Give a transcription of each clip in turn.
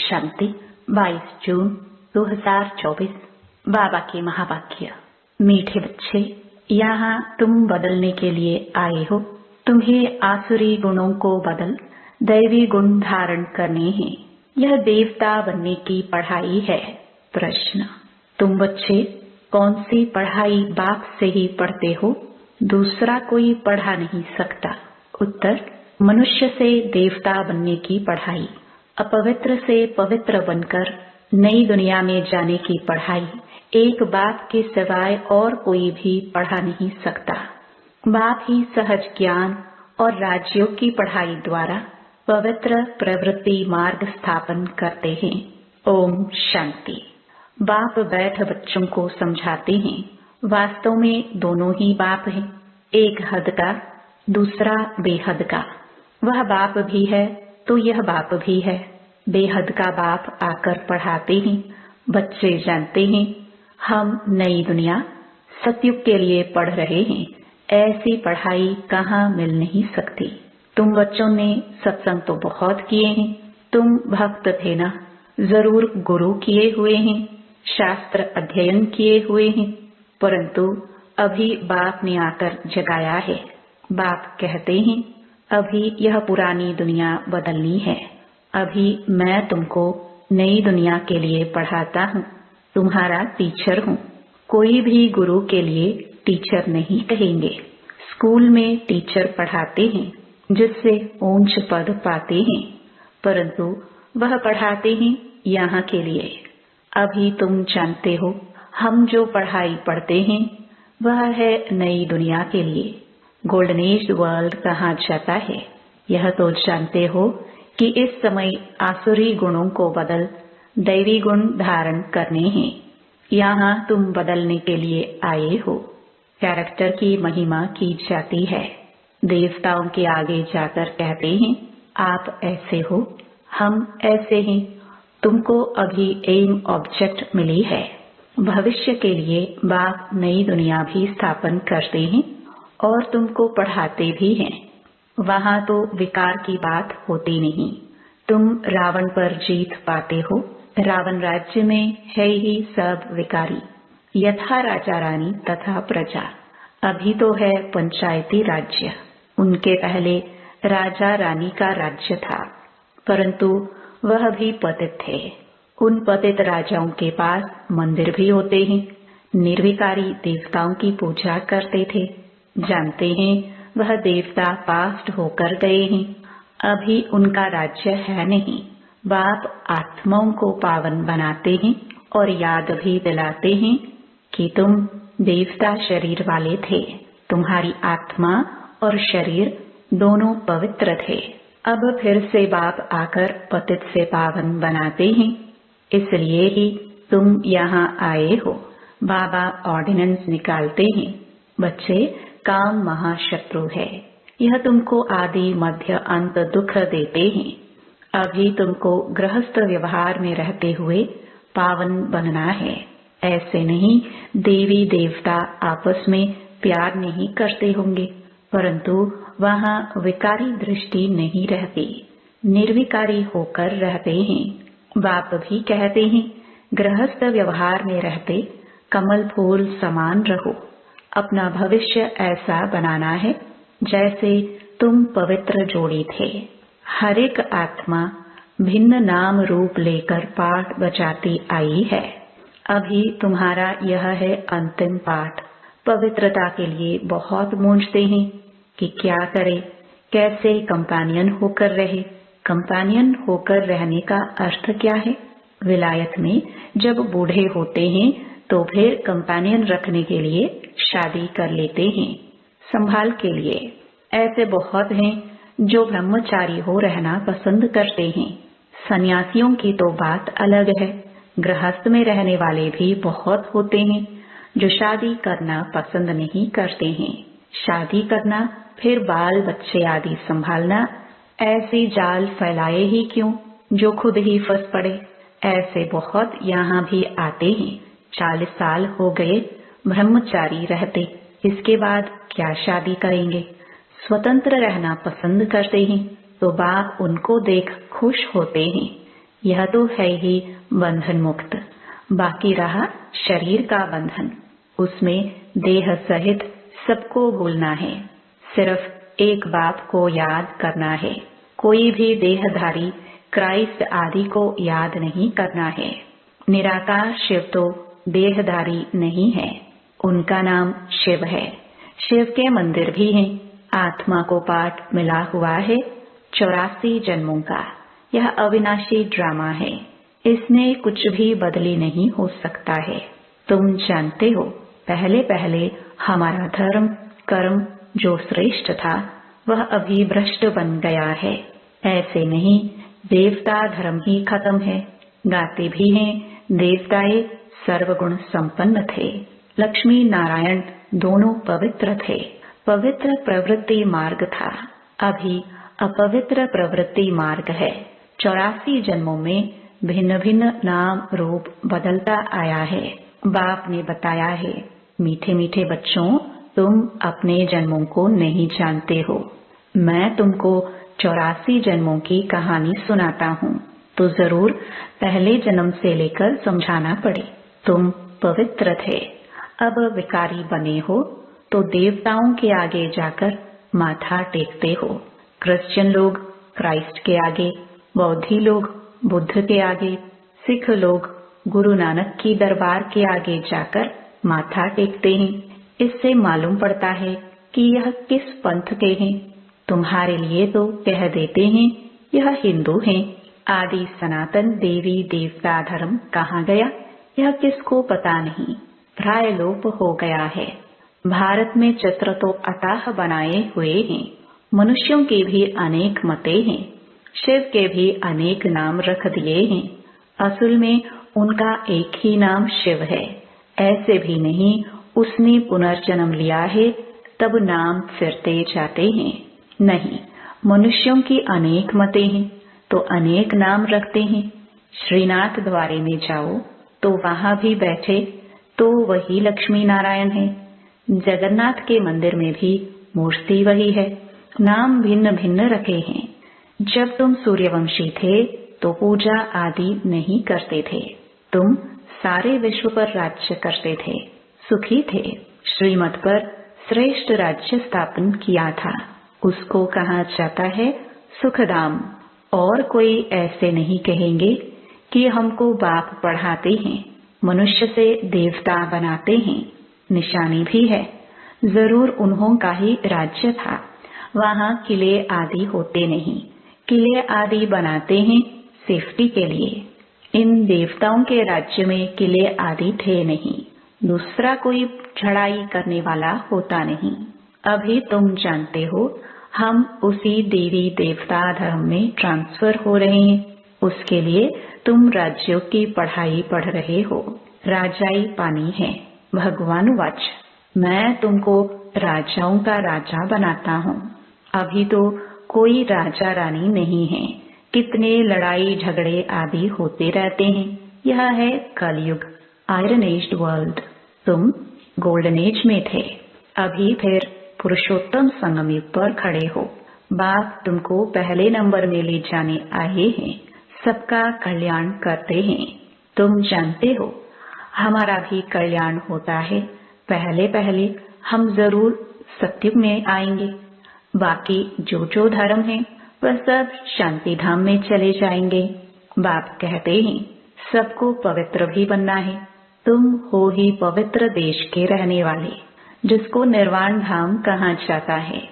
शांति 22 जून 2024। बाबा के महावाक्य। मीठे बच्चे, यहाँ तुम बदलने के लिए आए हो। तुम्हें आसुरी गुणों को बदल दैवी गुण धारण करने हैं। यह देवता बनने की पढ़ाई है। प्रश्न, तुम बच्चे कौन सी पढ़ाई बाप से ही पढ़ते हो? दूसरा कोई पढ़ा नहीं सकता। उत्तर, मनुष्य से देवता बनने की पढ़ाई, अपवित्र से पवित्र बनकर नई दुनिया में जाने की पढ़ाई एक बाप के सिवाय और कोई भी पढ़ा नहीं सकता। बाप ही सहज ज्ञान और राजयोग की पढ़ाई द्वारा पवित्र प्रवृत्ति मार्ग स्थापन करते हैं। ओम शांति। बाप बैठ बच्चों को समझाते हैं। वास्तव में दोनों ही बाप हैं, एक हद का, दूसरा बेहद का। वह बाप भी है तो यह बाप भी है। बेहद का बाप आकर पढ़ाते हैं। बच्चे जानते हैं हम नई दुनिया सतयुग के लिए पढ़ रहे हैं। ऐसी पढ़ाई कहाँ मिल नहीं सकती। तुम बच्चों ने सत्संग तो बहुत किए हैं। तुम भक्त थे ना, जरूर गुरु किए हुए हैं, शास्त्र अध्ययन किए हुए हैं, परंतु अभी बाप ने आकर जगाया है। बाप कहते हैं अभी यह पुरानी दुनिया बदलनी है। अभी मैं तुमको नई दुनिया के लिए पढ़ाता हूँ, तुम्हारा टीचर हूँ। कोई भी गुरु के लिए टीचर नहीं कहेंगे। स्कूल में टीचर पढ़ाते हैं जिससे ऊंच पद पाते हैं, परंतु वह पढ़ाते हैं यहाँ के लिए। अभी तुम जानते हो हम जो पढ़ाई पढ़ते हैं वह है नई दुनिया के लिए। गोल्डन एज वर्ल्ड कहा जाता है। यह तो जानते हो कि इस समय आसुरी गुणों को बदल दैवी गुण धारण करने हैं। यहाँ तुम बदलने के लिए आए हो। कैरेक्टर की महिमा की जाती है। देवताओं के आगे जाकर कहते हैं आप ऐसे हो, हम ऐसे हैं। तुमको अभी एम ऑब्जेक्ट मिली है। भविष्य के लिए बाप नई दुनिया भी स्थापन करते हैं और तुमको पढ़ाते भी हैं। वहाँ तो विकार की बात होती नहीं। तुम रावण पर जीत पाते हो। रावण राज्य में है ही सब विकारी, यथा राजा रानी तथा प्रजा। अभी तो है पंचायती राज्य। उनके पहले राजा रानी का राज्य था, परंतु वह भी पतित थे। उन पतित राजाओं के पास मंदिर भी होते हैं। निर्विकारी देवताओं की पूजा करते थे। जानते हैं वह देवता पास्ट होकर गए हैं। अभी उनका राज्य है नहीं। बाप आत्माओं को पावन बनाते हैं और याद भी दिलाते हैं कि तुम देवता शरीर वाले थे। तुम्हारी आत्मा और शरीर दोनों पवित्र थे। अब फिर से बाप आकर पतित से पावन बनाते हैं। इसलिए ही तुम यहाँ आए हो। बाबा ऑर्डिनेंस निकालते हैं। बच्चे, काम महाशत्रु है। यह तुमको आदि मध्य अंत दुख देते हैं। अभी तुमको गृहस्थ व्यवहार में रहते हुए पावन बनना है। ऐसे नहीं देवी देवता आपस में प्यार नहीं करते होंगे, परंतु वहाँ विकारी दृष्टि नहीं रहती। निर्विकारी होकर रहते हैं। बाप भी कहते हैं गृहस्थ व्यवहार में रहते कमल फूल समान रहो। अपना भविष्य ऐसा बनाना है जैसे तुम पवित्र जोड़ी थे। हर एक आत्मा भिन्न नाम रूप लेकर पाठ बजाती आई है। अभी तुम्हारा यह है अंतिम पाठ। पवित्रता के लिए बहुत मूंझते हैं कि क्या करे, कैसे कंपेनियन होकर रहे। कंपेनियन होकर रहने का अर्थ क्या है? विलायत में जब बूढ़े होते हैं तो फिर कंपेनियन रखने के लिए शादी कर लेते हैं, संभाल के लिए। ऐसे बहुत हैं जो ब्रह्मचारी हो रहना पसंद करते हैं। सन्यासियों की तो बात अलग है। गृहस्थ में रहने वाले भी बहुत होते हैं जो शादी करना पसंद नहीं करते हैं। शादी करना, फिर बाल बच्चे आदि संभालना, ऐसी जाल फैलाए ही क्यों जो खुद ही फंस पड़े। ऐसे बहुत यहाँ भी आते हैं। 40 साल हो गए ब्रह्मचारी रहते, इसके बाद क्या शादी करेंगे। स्वतंत्र रहना पसंद करते हैं तो बाप उनको देख खुश होते हैं। यह तो है ही बंधन मुक्त। बाकी रहा शरीर का बंधन, उसमें देह सहित सबको भूलना है। सिर्फ एक बात को याद करना है, कोई भी देहधारी क्राइस्ट आदि को याद नहीं करना है। निराकार शिव तो देहधारी नहीं है, उनका नाम शिव है। शिव के मंदिर भी हैं। आत्मा को पाठ मिला हुआ है 84 जन्मों का। यह अविनाशी ड्रामा है, इसमें कुछ भी बदली नहीं हो सकता है। तुम जानते हो, पहले पहले हमारा धर्म कर्म जो श्रेष्ठ था वह अभी भ्रष्ट बन गया है। ऐसे नहीं, देवता धर्म ही खत्म है। गाते भी हैं, देवताएं सर्वगुण संपन्न थे, लक्ष्मी नारायण दोनों पवित्र थे। पवित्र प्रवृत्ति मार्ग था, अभी अपवित्र प्रवृत्ति मार्ग है। 84 जन्मों में भिन्न भिन्न नाम रूप बदलता आया है। बाप ने बताया है, मीठे मीठे बच्चों, तुम अपने जन्मों को नहीं जानते हो। मैं तुमको 84 जन्मों की कहानी सुनाता हूँ, तो जरूर पहले जन्म से लेकर समझाना पड़े। तुम पवित्र थे, अब विकारी बने हो तो देवताओं के आगे जाकर माथा टेकते हो। क्रिश्चियन लोग क्राइस्ट के आगे, बौद्धि लोग बुद्ध के आगे, सिख लोग गुरु नानक की दरबार के आगे जाकर माथा टेकते हैं। इससे मालूम पड़ता है कि यह किस पंथ के हैं। तुम्हारे लिए तो कह देते हैं यह हिंदू हैं। आदि सनातन देवी देवता धर्म कहाँ गया, यह किसको पता नहीं, प्रायलोप हो गया है। भारत में चित्र तो अताह बनाए हुए हैं, मनुष्यों के भी अनेक मते हैं, शिव के भी अनेक नाम रख दिए हैं। असल में उनका एक ही नाम शिव है। ऐसे भी नहीं उसने पुनर्जन्म लिया है तब नाम फिरते जाते हैं। नहीं, मनुष्यों की अनेक मते हैं तो अनेक नाम रखते हैं। श्रीनाथ द्वारे में जाओ तो वहां भी बैठे तो वही लक्ष्मी नारायण है। जगन्नाथ के मंदिर में भी मूर्ति वही है, नाम भिन्न भिन्न रखे हैं। जब तुम सूर्यवंशी थे तो पूजा आदि नहीं करते थे, तुम सारे विश्व पर राज्य करते थे, सुखी थे। श्रीमत पर श्रेष्ठ राज्य स्थापन किया था, उसको कहा जाता है सुखधाम। और कोई ऐसे नहीं कहेंगे कि हमको बाप पढ़ाते हैं, मनुष्य से देवता बनाते हैं। निशानी भी है, जरूर उन्हों का ही राज्य था। वहाँ किले आदि होते नहीं, किले आदि बनाते हैं सेफ्टी के लिए। इन देवताओं के राज्य में किले आदि थे नहीं, दूसरा कोई चढ़ाई करने वाला होता नहीं। अभी तुम जानते हो हम उसी देवी देवता धर्म में ट्रांसफर हो रहे हैं। उसके लिए तुम राज्यों की पढ़ाई पढ़ रहे हो। राजाई पानी है। भगवान वाच, मैं तुमको राजाओं का राजा बनाता हूँ। अभी तो कोई राजा रानी नहीं है, कितने लड़ाई झगड़े आदि होते रहते हैं। यह है कलयुग, आयरन एज वर्ल्ड। तुम गोल्डन एज में थे, अभी फिर पुरुषोत्तम संगम युग पर खड़े हो। बाप तुमको पहले नंबर में ले जाने आए हैं, सबका कल्याण करते हैं। तुम जानते हो हमारा भी कल्याण होता है। पहले पहले हम जरूर सत्युग में आएंगे, बाकी जो जो धर्म है वह सब शांति धाम में चले जाएंगे। बाप कहते हैं सबको पवित्र भी बनना है। तुम हो ही पवित्र देश के रहने वाले, जिसको निर्वाण धाम कहा जाता है।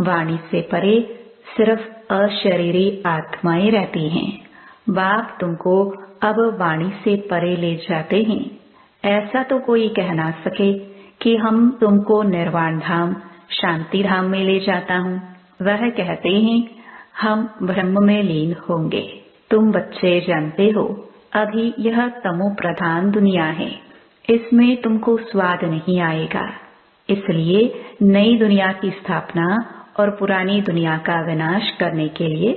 वाणी से परे सिर्फ अशरीरी आत्माएं रहती हैं। बाप तुमको अब वाणी से परे ले जाते हैं। ऐसा तो कोई कह ना सके कि हम तुमको निर्वाण धाम शांति धाम में ले जाता हूँ। वह कहते हैं हम ब्रह्म में लीन होंगे। तुम बच्चे जानते हो अभी यह तमो प्रधान दुनिया है, इसमें तुमको स्वाद नहीं आएगा। इसलिए नई दुनिया की स्थापना और पुरानी दुनिया का विनाश करने के लिए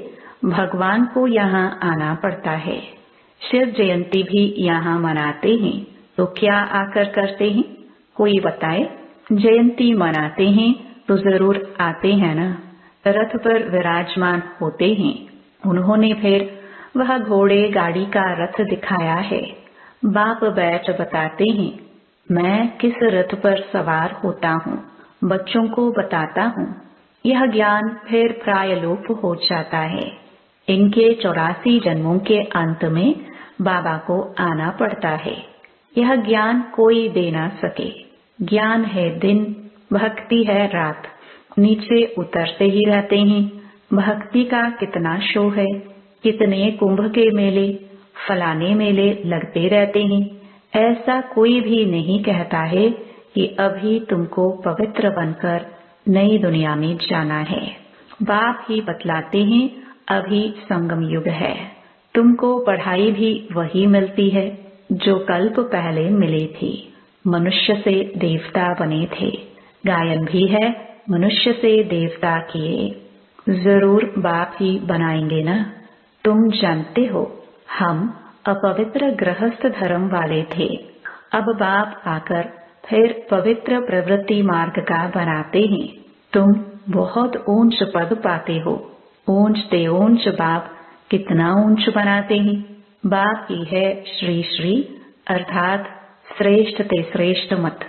भगवान को यहाँ आना पड़ता है। शिव जयंती भी यहाँ मनाते हैं, तो क्या आकर करते हैं? कोई बताए। जयंती मनाते हैं तो जरूर आते हैं ना, रथ पर विराजमान होते हैं। उन्होंने फिर वह घोड़े गाड़ी का रथ दिखाया है। बाप बैठ बताते हैं, मैं किस रथ पर सवार होता हूँ, बच्चों को बताता हूँ। यह ज्ञान फिर प्रायलोप हो जाता है। इनके 84 जन्मों के अंत में बाबा को आना पड़ता है। यह ज्ञान कोई दे ना सके। ज्ञान है दिन, भक्ति है रात। नीचे उतरते ही रहते हैं। भक्ति का कितना शो है, कितने कुंभ के मेले, फलाने मेले लगते रहते हैं। ऐसा कोई भी नहीं कहता है कि अभी तुमको पवित्र बनकर नई दुनिया में जाना है। बाप ही बतलाते हैं, अभी संगम युग है। तुमको पढ़ाई भी वही मिलती है जो कल्प पहले मिली थी। मनुष्य से देवता बने थे। गायन भी है, मनुष्य से देवता किए। जरूर बाप ही बनाएंगे ना। तुम जानते हो, हम अपवित्र गृहस्थ धर्म वाले थे। अब बाप आकर फिर पवित्र प्रवृत्ति मार्ग का बनाते हैं। तुम बहुत ऊंच पद पाते हो। ऊंचते ऊंच बाप कितना ऊंच बनाते हैं। बाप ही है श्री श्री, अर्थात श्रेष्ठ ते श्रेष्ठ मत।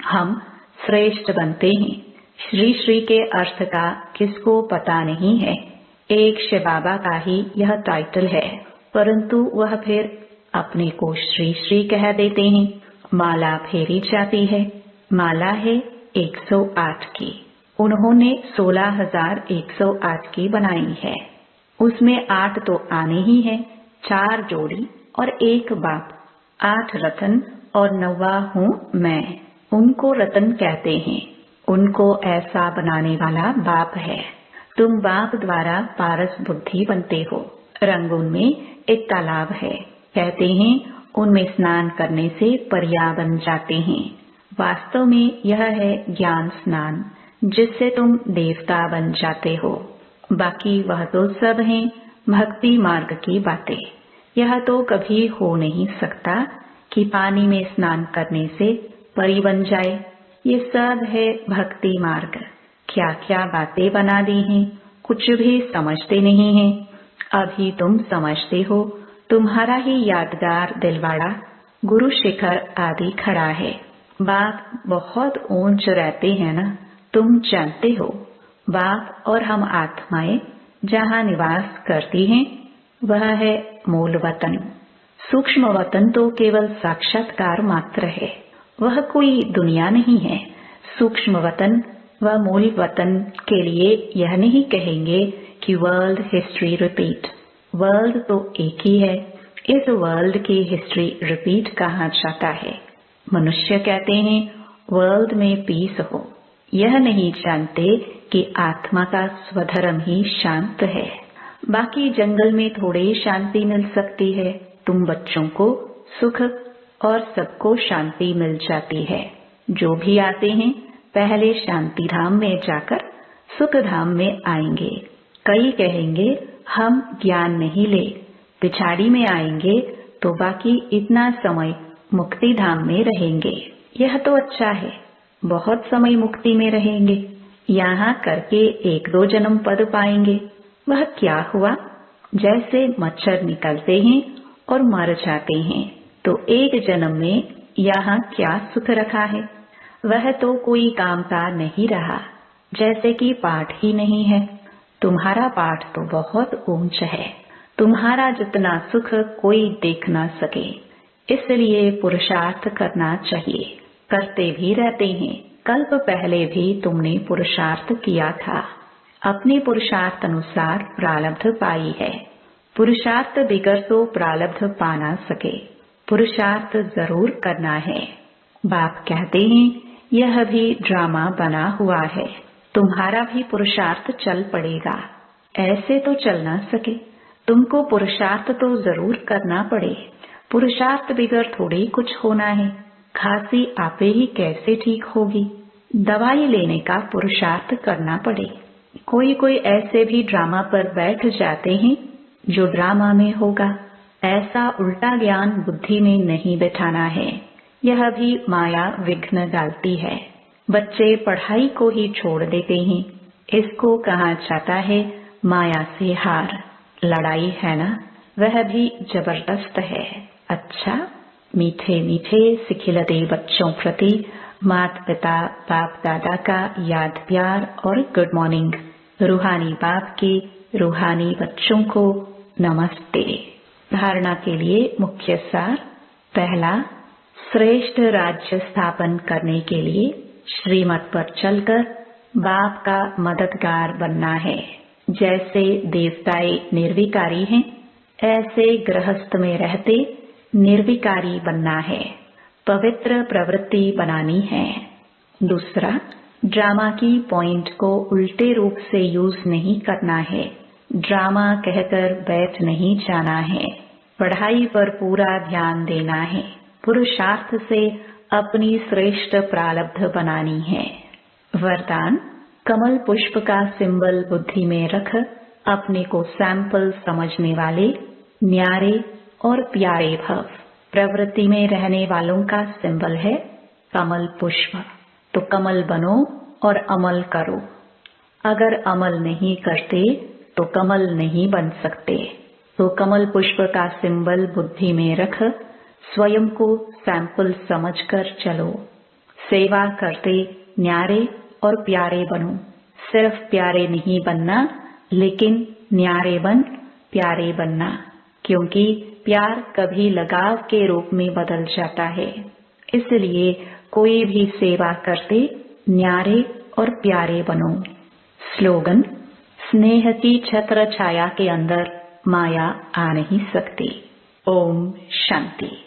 हम श्रेष्ठ बनते हैं। श्री श्री के अर्थ का किसको पता नहीं है। एक शिव बाबा का ही यह टाइटल है, परंतु वह फिर अपने को श्री श्री कह देते हैं। माला फेरी जाती है। माला है 108 की। उन्होंने 16,108 की बनाई है। उसमें 8 तो आने ही है, 4 जोड़ी और 1 बाप। 8 रतन और 9वां हूँ मैं। उनको रतन कहते हैं। उनको ऐसा बनाने वाला बाप है। तुम बाप द्वारा पारस बुद्धि बनते हो। रंगून में एक तालाब है। कहते हैं उनमें स्नान करने से परिया बन जाते हैं। वास्तव में यह है ज्ञान स्नान, जिससे तुम देवता बन जाते हो। बाकी वह तो सब है भक्ति मार्ग की बातें। यह तो कभी हो नहीं सकता कि पानी में स्नान करने से परी बन जाए। ये सब है भक्ति मार्ग। क्या क्या बातें बना दी हैं, कुछ भी समझते नहीं हैं। अभी तुम समझते हो। तुम्हारा ही यादगार दिलवाड़ा गुरु शिखर आदि खड़ा है। बाप बहुत ऊंच रहते हैं ना, तुम जानते हो। बाप और हम आत्माएं जहाँ निवास करती हैं, वह है मूल वतन। सूक्ष्म वतन तो केवल साक्षात्कार मात्र है। वह कोई दुनिया नहीं है। सूक्ष्म वतन व मूल वतन के लिए यह नहीं कहेंगे कि वर्ल्ड हिस्ट्री रिपीट। वर्ल्ड तो एक ही है। इस वर्ल्ड की हिस्ट्री रिपीट कहा जाता है। मनुष्य कहते हैं वर्ल्ड में पीस हो। यह नहीं जानते कि आत्मा का स्वधर्म ही शांत है। बाकी जंगल में थोड़ी शांति मिल सकती है। तुम बच्चों को सुख और सबको शांति मिल जाती है। जो भी आते हैं पहले शांति धाम में जाकर सुख धाम में आएंगे। कई कहेंगे हम ज्ञान नहीं ले, पिछाड़ी में आएंगे तो बाकी इतना समय मुक्ति धाम में रहेंगे। यह तो अच्छा है, बहुत समय मुक्ति में रहेंगे। यहाँ करके 1-2 जन्म पद पाएंगे। वह क्या हुआ, जैसे मच्छर निकलते हैं और मर जाते हैं, तो एक जन्म में यहाँ क्या सुख रखा है। वह तो कोई काम का नहीं रहा, जैसे कि पाठ ही नहीं है। तुम्हारा पाठ तो बहुत ऊंच है। तुम्हारा जितना सुख कोई देख ना सके, इसलिए पुरुषार्थ करना चाहिए। करते भी रहते हैं। कल्प पहले भी तुमने पुरुषार्थ किया था। अपने पुरुषार्थ अनुसार प्रारब्ध पाई है। पुरुषार्थ बिगर तो प्रारब्ध पा ना सके। पुरुषार्थ जरूर करना है। बाप कहते हैं यह भी ड्रामा बना हुआ है। तुम्हारा भी पुरुषार्थ चल पड़ेगा। ऐसे तो चल ना सके। तुमको पुरुषार्थ तो जरूर करना पड़े। पुरुषार्थ बिगर थोड़ी कुछ होना है। खांसी आपे ही कैसे ठीक होगी। दवाई लेने का पुरुषार्थ करना पड़े। कोई कोई ऐसे भी ड्रामा पर बैठ जाते हैं जो ड्रामा में होगा। ऐसा उल्टा ज्ञान बुद्धि में नहीं बैठाना है। यह भी माया विघ्न डालती है। बच्चे पढ़ाई को ही छोड़ देते हैं। इसको कहा जाता है माया से हार। लड़ाई है ना, वह भी जबरदस्त है। अच्छा, मीठे मीठे सिखिलते बच्चों प्रति माता पिता बाप दादा का याद प्यार और गुड मॉर्निंग। रूहानी बाप के रूहानी बच्चों को नमस्ते। धारणा के लिए मुख्य सार। पहला, श्रेष्ठ राज्य स्थापन करने के लिए श्रीमत पर चलकर बाप का मददगार बनना है। जैसे देवताएं निर्विकारी हैं, ऐसे गृहस्थ में रहते निर्विकारी बनना है। पवित्र प्रवृत्ति बनानी है। दूसरा, ड्रामा की पॉइंट को उल्टे रूप से यूज नहीं करना है। ड्रामा कहकर बैठ नहीं जाना है। पढ़ाई पर पूरा ध्यान देना है। पुरुषार्थ से अपनी श्रेष्ठ प्रारब्ध बनानी है। वरदान, कमल पुष्प का सिंबल बुद्धि में रख अपने को सैंपल समझने वाले न्यारे और प्यारे भव। प्रवृत्ति में रहने वालों का सिंबल है कमल पुष्प। तो कमल बनो और अमल करो। अगर अमल नहीं करते तो कमल नहीं बन सकते। तो कमल पुष्प का सिंबल बुद्धि में रख स्वयं को सैंपल समझकर चलो। सेवा करते न्यारे और प्यारे बनो। सिर्फ प्यारे नहीं बनना, लेकिन न्यारे बन प्यारे बनना, क्योंकि प्यार कभी लगाव के रूप में बदल जाता है। इसलिए कोई भी सेवा करते न्यारे और प्यारे बनो। स्लोगन, स्नेह की छत्र छाया के अंदर माया आ नहीं सकती। ओम शांति।